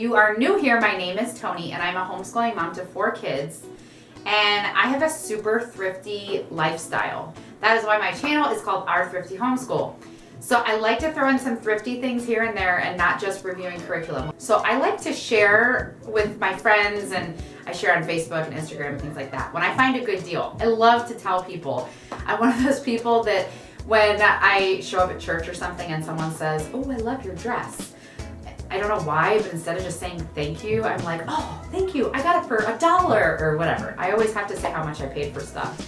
you are new here, my name is Tony and I'm a homeschooling mom to 4 kids, and I have a super thrifty lifestyle. That is why my channel is called Our Thrifty Homeschool. So I like to throw in some thrifty things here and there and not just reviewing curriculum. So I like to share with my friends, and I share on Facebook and Instagram and things like that when I find a good deal. I love to tell people. I'm one of those people that when I show up at church or something and someone says, "Oh, I love your dress," I don't know why, but instead of just saying thank you, I'm like, "Oh, thank you, I got it for $1 or whatever." I always have to say how much I paid for stuff.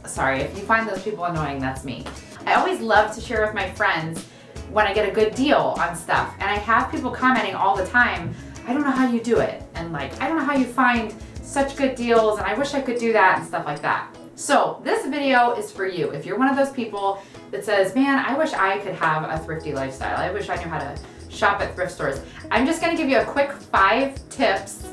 Sorry, if you find those people annoying, that's me. I always love to share with my friends when I get a good deal on stuff. And I have people commenting all the time, "I don't know how you do it." And like, "I don't know how you find such good deals, and I wish I could do that," and stuff like that. So this video is for you. If you're one of those people that says, "Man, I wish I could have a thrifty lifestyle. I wish I knew how to shop at thrift stores." I'm just gonna give you a quick 5 tips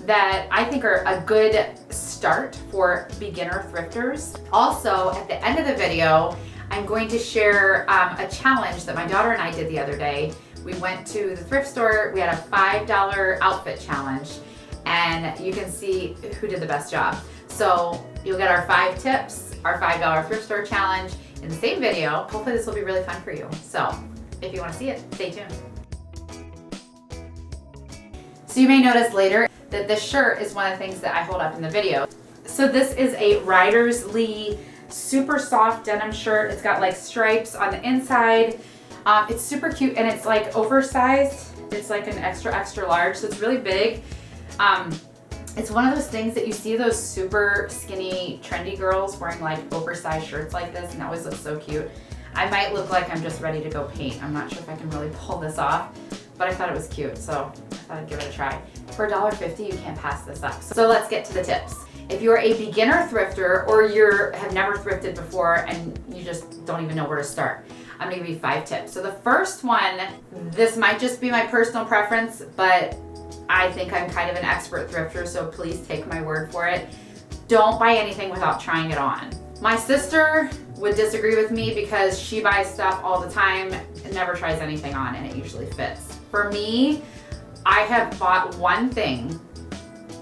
that I think are a good start for beginner thrifters. Also, at the end of the video, I'm going to share a challenge that my daughter and I did the other day. We went to the thrift store, we had a $5 outfit challenge, and you can see who did the best job. So you'll get our 5 tips, our $5 thrift store challenge in the same video. Hopefully this will be really fun for you. So if you want to see it, stay tuned. So you may notice later that this shirt is one of the things that I hold up in the video. So this is a Riders Lee super soft denim shirt. It's got like stripes on the inside. It's super cute and it's like oversized. It's like an extra large, so it's really big. It's one of those things that you see those super skinny trendy girls wearing like oversized shirts like this, and it always looks so cute. I might look like I'm just ready to go paint. I'm not sure if I can really pull this off, but I thought it was cute, so I thought I'd give it a try. For $1.50, you can't pass this up. So let's get to the tips. If you're a beginner thrifter or you have never thrifted before and you just don't even know where to start, I'm gonna give you 5 tips. So the first one, this might just be my personal preference, but I think I'm kind of an expert thrifter, so please take my word for it. Don't buy anything without trying it on. My sister would disagree with me because she buys stuff all the time and never tries anything on, and it usually fits. For me, I have bought one thing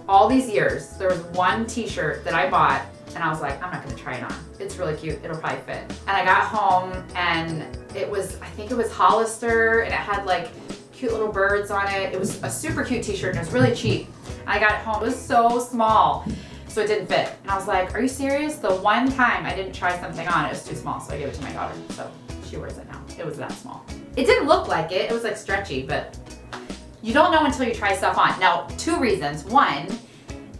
all these years. There was one t-shirt that I bought and I was like, I'm not gonna try it on. It's really cute, it'll probably fit. And I got home and it was, I think it was Hollister, and it had like cute little birds on it. It was a super cute t-shirt and it was really cheap. And I got it home, it was so small, so it didn't fit. And I was like, are you serious? The one time I didn't try something on, it was too small, so I gave it to my daughter. So she wears it now. It was that small. It didn't look like it, it was like stretchy, but you don't know until you try stuff on. Now, 2 reasons. One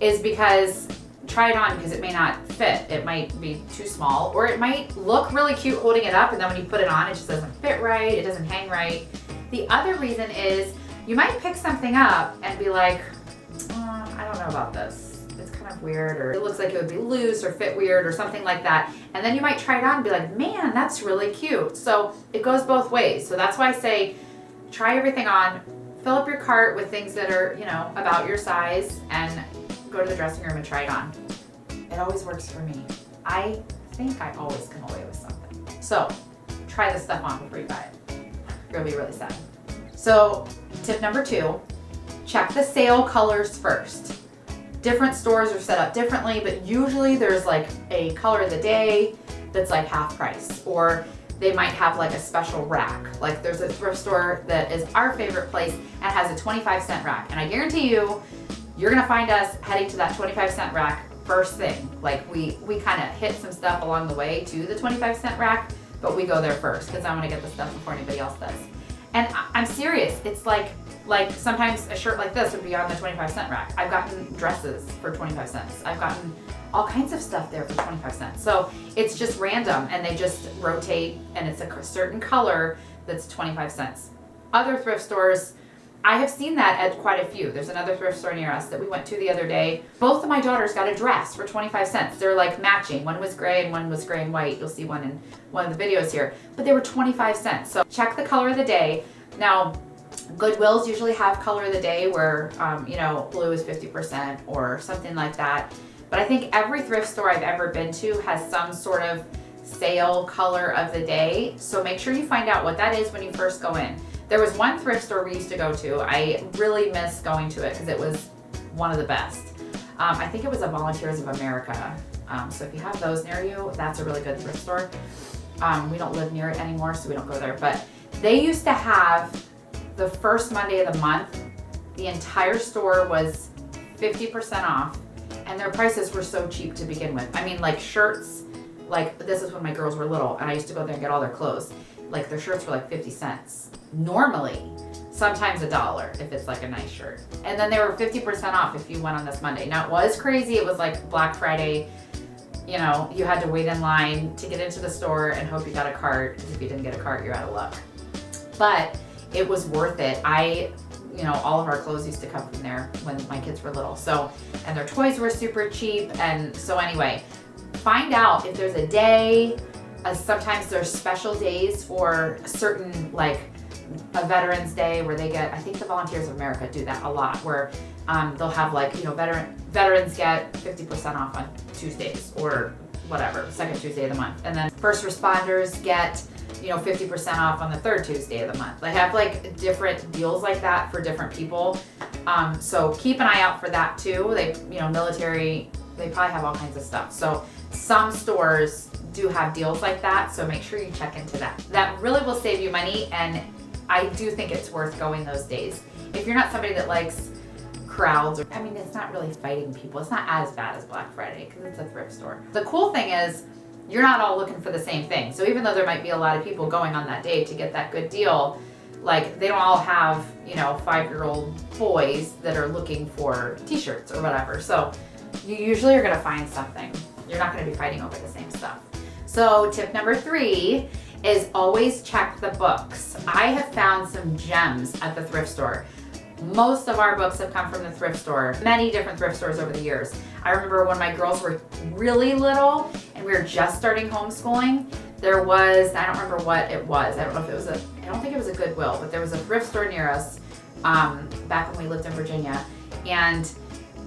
is because try it on because it may not fit. It might be too small, or it might look really cute holding it up, and then when you put it on, it just doesn't fit right, it doesn't hang right. The other reason is you might pick something up and be like, I don't know about this. It's kind of weird, or it looks like it would be loose or fit weird or something like that. And then you might try it on and be like, man, that's really cute. So it goes both ways. So that's why I say try everything on. Fill up your cart with things that are, you know, about your size, and go to the dressing room and try it on. It always works for me. I think I always come away with something. So try this stuff on before you buy it. You'll be really sad. So tip number 2, check the sale colors first. Different stores are set up differently, but usually there's like a color of the day that's like half price, or they might have like a special rack. Like there's a thrift store that is our favorite place and has a 25-cent rack. And I guarantee you, you're gonna find us heading to that 25-cent rack first thing. Like we kind of hit some stuff along the way to the 25-cent rack, but we go there first because I wanna get the stuff before anybody else does. And I'm serious, it's like sometimes a shirt like this would be on the 25-cent rack. I've gotten dresses for 25 cents. I've gotten all kinds of stuff there for 25 cents. So it's just random, and they just rotate, and it's a certain color that's 25 cents. Other thrift stores, I have seen that at quite a few. There's another thrift store near us that we went to the other day. Both of my daughters got a dress for 25 cents. They're like matching. One was gray and one was gray and white. You'll see one in one of the videos here. But they were 25 cents. So check the color of the day. Now, Goodwills usually have color of the day where, you know, blue is 50% or something like that. But I think every thrift store I've ever been to has some sort of sale color of the day. So make sure you find out what that is when you first go in. There was one thrift store we used to go to. I really miss going to it because it was one of the best. I think it was a Volunteers of America. So if you have those near you, that's a really good thrift store. We don't live near it anymore, so we don't go there. But they used to have the first Monday of the month, the entire store was 50% off, and their prices were so cheap to begin with. I mean, like shirts, like this is when my girls were little, and I used to go there and get all their clothes. Like their shirts were like 50 cents. Normally, sometimes $1 if it's like a nice shirt. And then they were 50% off if you went on this Monday. Now it was crazy. It was like Black Friday. You know, you had to wait in line to get into the store and hope you got a cart. If you didn't get a cart, you're out of luck. But it was worth it. You know, all of our clothes used to come from there when my kids were little. So, and their toys were super cheap. And so anyway, find out if there's a day, sometimes there's special days for certain, like a Veterans Day where they get, I think the Volunteers of America do that a lot, where they'll have like, you know, veterans get 50% off on Tuesdays or whatever, second Tuesday of the month. And then first responders get, you know, 50% off on the third Tuesday of the month. They have like different deals like that for different people. So keep an eye out for that too. They, you know, military, they probably have all kinds of stuff. So some stores do have deals like that. So make sure you check into that. That really will save you money. And I do think it's worth going those days. If you're not somebody that likes crowds, I mean, it's not really fighting people. It's not as bad as Black Friday because it's a thrift store. The cool thing is you're not all looking for the same thing. So even though there might be a lot of people going on that day to get that good deal, like they don't all have, you know, 5-year-old boys that are looking for t-shirts or whatever. So you usually are going to find something. You're not going to be fighting over the same stuff. So tip number 3 is always check the books. I have found some gems at the thrift store. Most of our books have come from the thrift store, many different thrift stores over the years. I remember when my girls were really little and we were just starting homeschooling, there was, I don't remember what it was. I don't know if it was I don't think it was a Goodwill, but there was a thrift store near us back when we lived in Virginia. And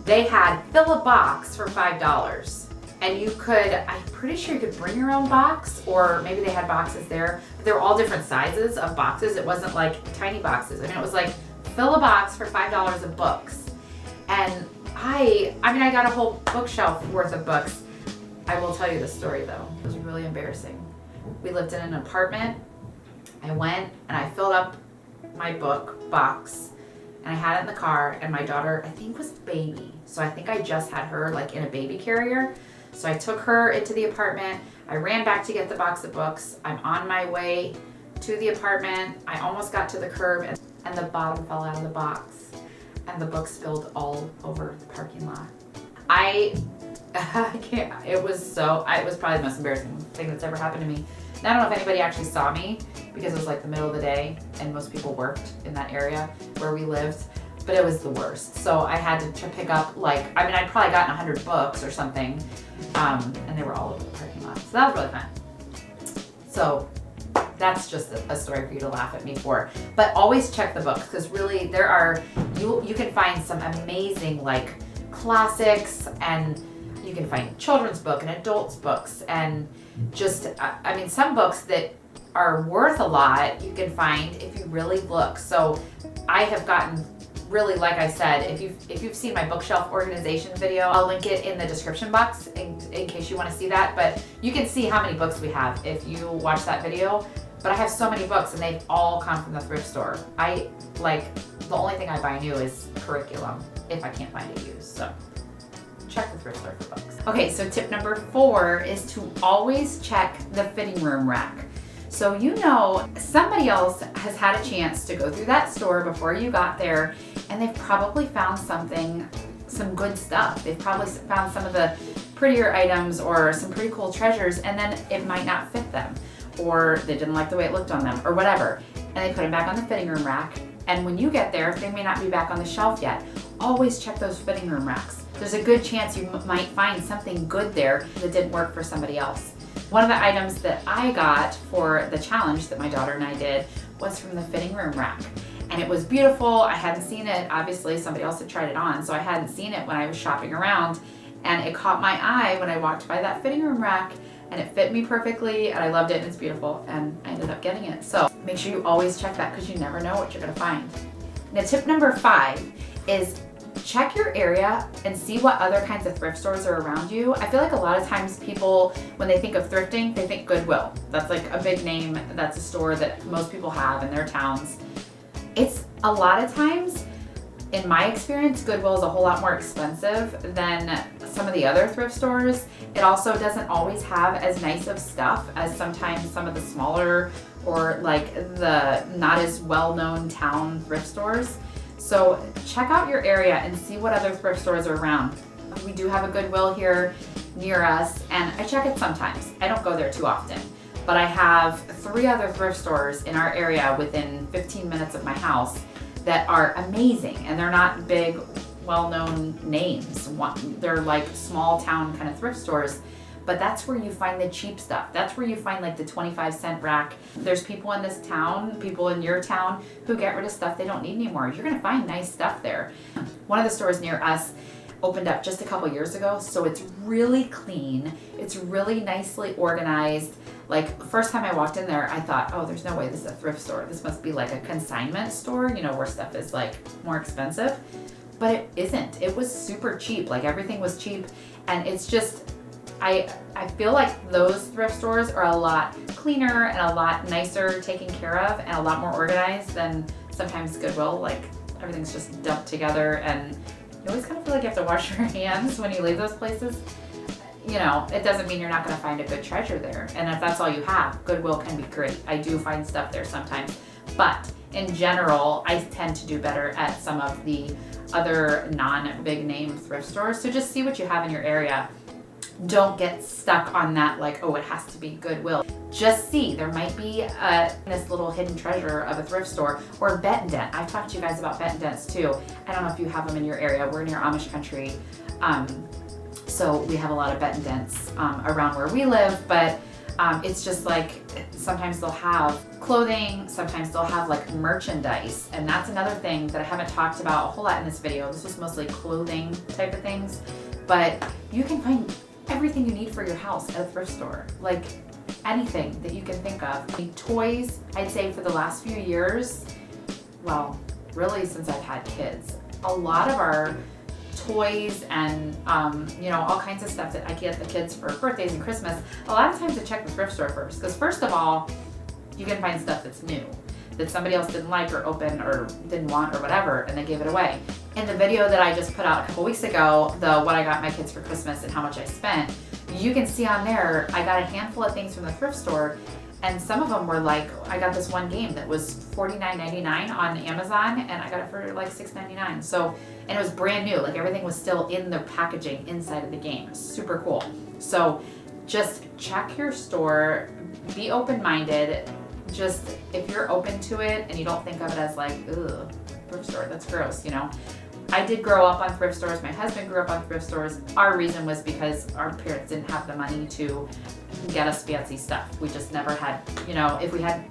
they had fill a box for $5. And you could, I'm pretty sure you could bring your own box, or maybe they had boxes there. But they were all different sizes of boxes. It wasn't like tiny boxes. I mean, it was like fill a box for $5 of books. And I mean, I got a whole bookshelf worth of books. I will tell you the story though. It was really embarrassing. We lived in an apartment. I went and I filled up my book box and I had it in the car, and my daughter, I think, was baby. So I think I just had her like in a baby carrier. So I took her into the apartment. I ran back to get the box of books. I'm on my way to the apartment. I almost got to the curb and the bottom fell out of the box and the book spilled all over the parking lot. I can't, it was probably the most embarrassing thing that's ever happened to me. And I don't know if anybody actually saw me because it was like the middle of the day and most people worked in that area where we lived, but it was the worst. So I had to pick up like, I mean, I'd probably gotten 100 books or something, and they were all over the parking lot. So that was really fun. So that's just a story for you to laugh at me for. But always check the books, because really there are, you can find some amazing like classics, and you can find children's book and adults books, and just, I mean, some books that are worth a lot you can find if you really look. So I have gotten really, like I said, if you've seen my bookshelf organization video, I'll link it in the description box in case you want to see that. But you can see how many books we have if you watch that video. But I have so many books and they've all come from the thrift store. I like, the only thing I buy new is curriculum if I can't find it used. So check the thrift store for books. Okay, so tip number 4 is to always check the fitting room rack. So you know somebody else has had a chance to go through that store before you got there, and they've probably found some good stuff. They've probably found some of the prettier items or some pretty cool treasures, and then it might not fit them, or they didn't like the way it looked on them, or whatever. And they put them back on the fitting room rack, and when you get there, they may not be back on the shelf yet. Always check those fitting room racks. There's a good chance you might find something good there that didn't work for somebody else. One of the items that I got for the challenge that my daughter and I did was from the fitting room rack. And it was beautiful. I hadn't seen it. Obviously, somebody else had tried it on, so I hadn't seen it when I was shopping around. And it caught my eye when I walked by that fitting room rack. and it fit me perfectly and I loved it and it's beautiful and I ended up getting it. So make sure you always check that because you never know what you're gonna find. Now tip number 5 is check your area and see what other kinds of thrift stores are around you. I feel like a lot of times people, when they think of thrifting, they think Goodwill. That's like a big name. That's a store that most people have in their towns. It's a lot of times, in my experience, Goodwill is a whole lot more expensive than some of the other thrift stores. It also doesn't always have as nice of stuff as sometimes some of the smaller or like the not as well-known town thrift stores. So check out your area and see what other thrift stores are around. We do have a Goodwill here near us and I check it sometimes. I don't go there too often, but I have 3 other thrift stores in our area within 15 minutes of my house that are amazing, and they're not big, well-known names. They're like small town kind of thrift stores, but that's where you find the cheap stuff. That's where you find like the 25-cent rack. There's people in this town, people in your town who get rid of stuff they don't need anymore. You're gonna find nice stuff there. One of the stores near us opened up just a couple years ago, so it's really clean. It's really nicely organized. Like, first time I walked in there, I thought, oh, there's no way this is a thrift store. This must be like a consignment store, you know, where stuff is like more expensive. But it isn't. It was super cheap. Like, everything was cheap. And it's just, I feel like those thrift stores are a lot cleaner and a lot nicer taken care of and a lot more organized than sometimes Goodwill. Like, everything's just dumped together and you always kind of feel like you have to wash your hands when you leave those places. You know, it doesn't mean you're not gonna find a good treasure there. And if that's all you have, Goodwill can be great. I do find stuff there sometimes. But in general, I tend to do better at some of the other non-big name thrift stores. So just see what you have in your area. Don't get stuck on that like, oh, it has to be Goodwill. Just see, there might be this little hidden treasure of a thrift store or bet and dent. I've talked to you guys about bet and dents too. I don't know if you have them in your area. We're near Amish country. So we have a lot of bet and dents around where we live, but it's just like sometimes they'll have clothing, sometimes they'll have like merchandise, and that's another thing that I haven't talked about a whole lot in this video. This was mostly clothing type of things, but you can find everything you need for your house at a thrift store, like anything that you can think of. Toys, I'd say for the last few years, well, really since I've had kids, a lot of our toys and you know, all kinds of stuff that I get the kids for birthdays and Christmas, a lot of times I check the thrift store first, because first of all, you can find stuff that's new, that somebody else didn't like or open or didn't want or whatever, and they gave it away. In the video that I just put out a couple weeks ago, the what I got my kids for Christmas and how much I spent, you can see on there, I got a handful of things from the thrift store, and some of them were like, I got this one game that was $49.99 on Amazon, and I got it for like $6.99. So, and it was brand new, like everything was still in the packaging inside of the game. Super cool. So just check your store, be open-minded. Just, if you're open to it and you don't think of it as like, ugh, thrift store, that's gross, you know. I did grow up on thrift stores. My husband grew up on thrift stores. Our reason was because our parents didn't have the money to get us fancy stuff. We just never had, you know, if we had,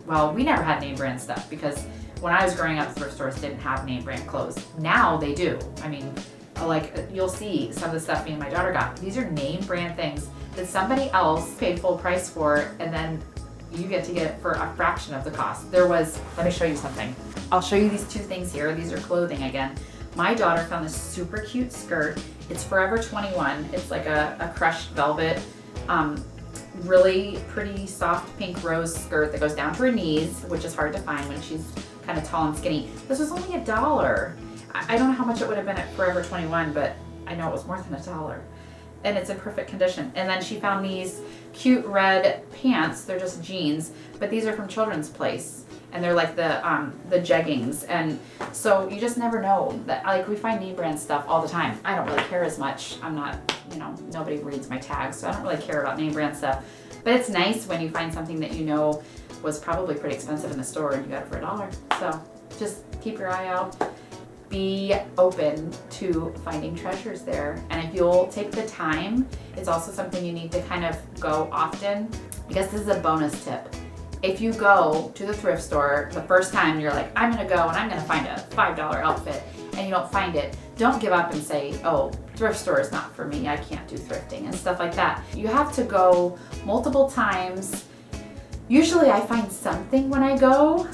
well, we never had name brand stuff because when I was growing up, thrift stores didn't have name brand clothes. Now they do. I mean, like you'll see some of the stuff me and my daughter got. These are name brand things that somebody else paid full price for, and then you get to get it for a fraction of the cost. There was, let me show you something. I'll show you these 2 things here. These are clothing again. My daughter found this super cute skirt. It's Forever 21. It's like a crushed velvet, really pretty soft pink rose skirt that goes down to her knees, which is hard to find when she's kind of tall and skinny. This was only $1. I don't know how much it would have been at Forever 21, but I know it was more than $1. And it's in perfect condition. And then she found these cute red pants. They're just jeans, but these are from Children's Place. And they're like the jeggings. And so you just never know that, like, we find name brand stuff all the time. I don't really care as much. I'm not, you know, nobody reads my tags, so I don't really care about name brand stuff. But it's nice when you find something that you know was probably pretty expensive in the store and you got it for $1. So just keep your eye out. Be open to finding treasures there. And if you'll take the time, it's also something you need to kind of go often. I guess this is a bonus tip. If you go to the thrift store the first time, you're like, I'm gonna go and I'm gonna find a $5 outfit, and you don't find it, don't give up and say, oh, thrift store is not for me, I can't do thrifting and stuff like that. You have to go multiple times. Usually I find something when I go,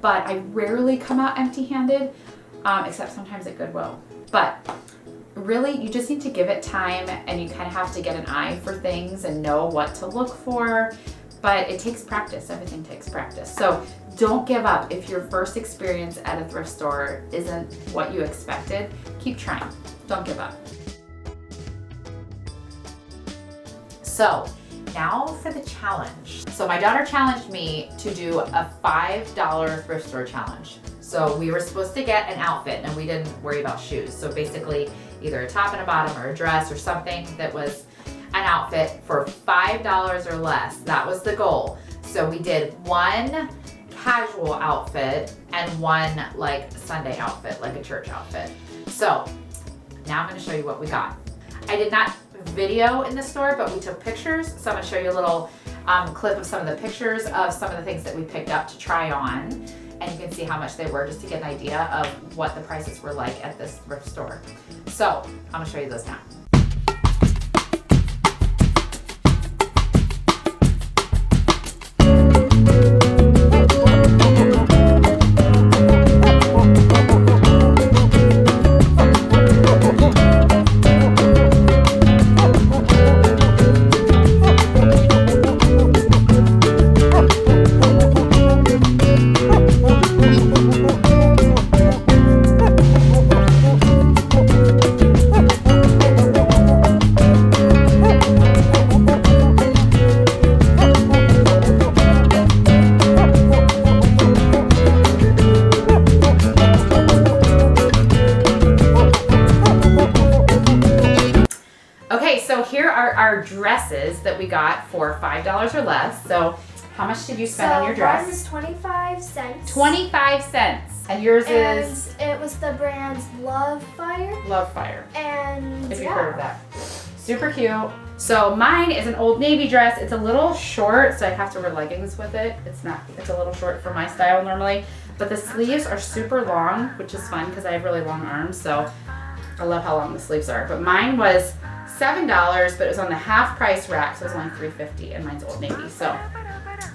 but I rarely come out empty-handed, except sometimes at Goodwill. But really, you just need to give it time, and you kind of have to get an eye for things and know what to look for. But it takes practice. Everything takes practice. So don't give up. If your first experience at a thrift store isn't what you expected, keep trying. Don't give up. So now for the challenge. So my daughter challenged me to do a $5 thrift store challenge. So we were supposed to get an outfit, and we didn't worry about shoes. So basically either a top and a bottom or a dress or something that was an outfit for $5 or less. That was the goal. So we did one casual outfit and one like Sunday outfit, like a church outfit. So now I'm gonna show you what we got. I did not video in the store, but we took pictures. So I'm gonna show you a little clip of some of the pictures of some of the things that we picked up to try on. And you can see how much they were, just to get an idea of what the prices were like at this thrift store. So I'm gonna show you those now. Okay, so here are our dresses that we got for $5 or less. So how much did you spend on your dress? Mine was 25 cents. 25 cents. And yours is? It was the brand's Love Fire. Love Fire. And if you've heard of that. Super cute. So mine is an Old Navy dress. It's a little short, so I have to wear leggings with it. It's a little short for my style normally. But the sleeves are super long, which is fun because I have really long arms. So I love how long the sleeves are. But mine was $7, but it was on the half price rack, so it was only $3.50, and mine's Old Navy. So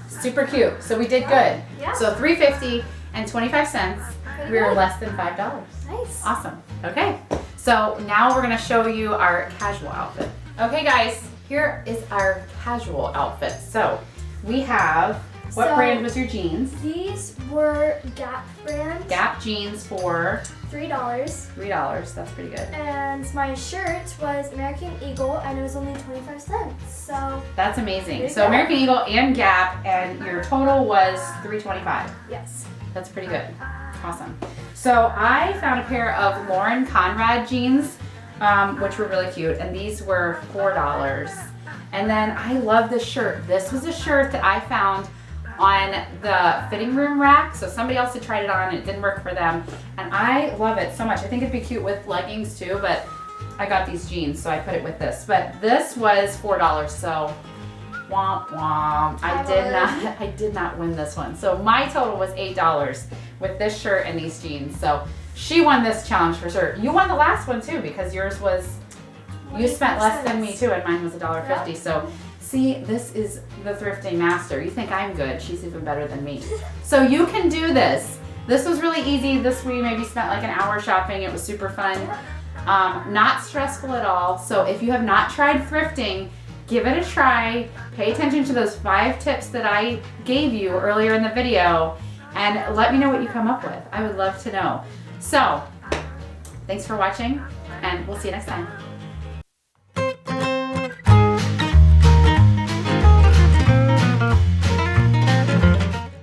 super cute. So we did good. Yeah. So $3.50 and 25 cents. We were less than $5. Nice. Awesome. Okay. So now we're gonna show you our casual outfit. Okay, guys. Here is our casual outfit. So we have. What brand was your jeans? These were Gap brand. Gap jeans for $3. $3. That's pretty good. And my shirt was American Eagle, and it was only 25 cents. So that's amazing. So American Eagle and Gap, and your total was $3.25. Yes. That's pretty good. Awesome. So I found a pair of Lauren Conrad jeans, which were really cute, and these were $4. And then I love this shirt. This was a shirt that I found on the fitting room rack. So somebody else had tried it on and it didn't work for them. And I love it so much. I think it'd be cute with leggings too, but I got these jeans, so I put it with this. But this was $4, so womp womp. I did not win this one. So my total was $8 with this shirt and these jeans. So she won this challenge for sure. You won the last one too, because yours was, you spent less than me too, and mine was $1.50. Yep. So see, this is the thrifting master. You think I'm good, she's even better than me. So you can do this. This was really easy. This we maybe spent like an hour shopping. It was super fun. Not stressful at all. So if you have not tried thrifting, give it a try. Pay attention to those 5 tips that I gave you earlier in the video, and let me know what you come up with. I would love to know. So thanks for watching, and we'll see you next time.